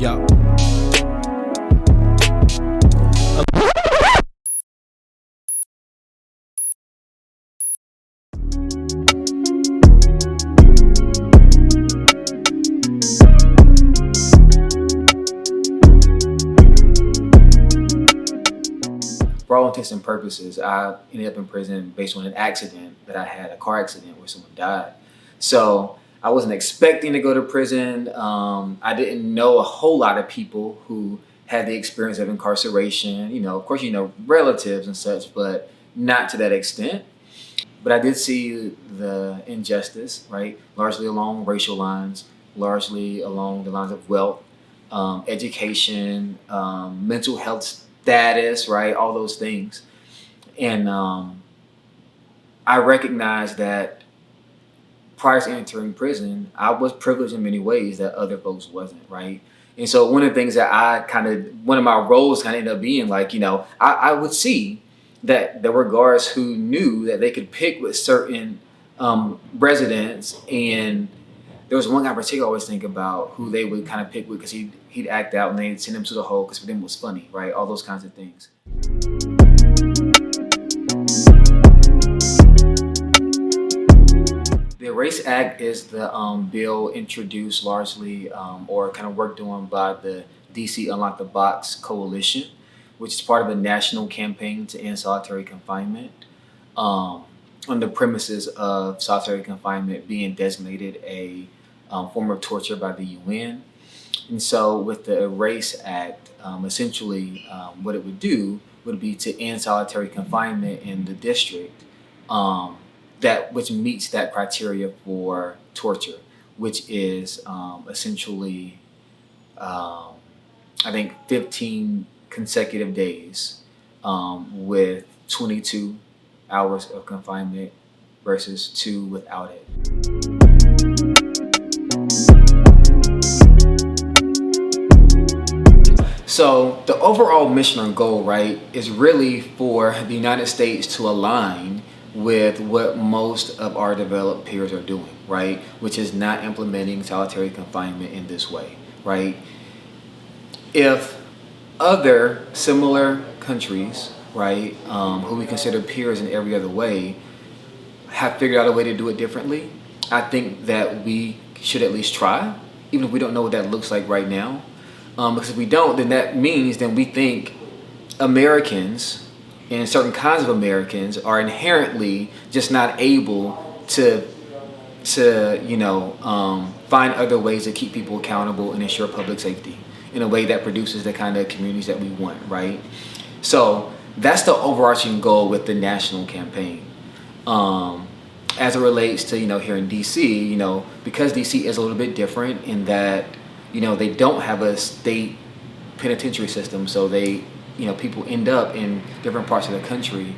Yo. For all intents and purposes, I ended up in prison based on an accident that I had, a car accident where someone died. So I wasn't expecting to go to prison. I didn't know a whole lot of people who had the experience of incarceration. Of course, relatives and such, but not to that extent. But I did see the injustice, right? Largely along racial lines, largely along the lines of wealth, education, mental health status, right? All those things. And I recognized that prior to entering prison, I was privileged in many ways that other folks wasn't, right? And so one of the things that one of my roles kind of ended up being like, I would see that there were guards who knew that they could pick with certain residents. And there was one guy in particular I always think about who they would kind of pick with because he'd act out and they'd send him to the hole because for them it was funny, right? All those kinds of things. The Erase Act is the bill introduced largely or kind of worked on by the DC Unlock the Box Coalition, which is part of a national campaign to end solitary confinement on the premises of solitary confinement being designated a form of torture by the UN. And so with the Erase Act, essentially what it would do would be to end solitary confinement in the district which meets that criteria for torture, which is essentially, I think, 15 consecutive days with 22 hours of confinement versus 2 without it. So the overall mission or goal, right, is really for the United States to align with what most of our developed peers are doing, right, which is not implementing solitary confinement in this way, right? If other similar countries, right, who we consider peers in every other way, have figured out a way to do it differently, I think that we should at least try, even if we don't know what that looks like right now. Because if we don't, then that means then we think Americans and certain kinds of Americans are inherently just not able to find other ways to keep people accountable and ensure public safety in a way that produces the kind of communities that we want, right? So that's the overarching goal with the national campaign. As it relates to, here in DC, because DC is a little bit different in that, they don't have a state penitentiary system, so people end up in different parts of the country.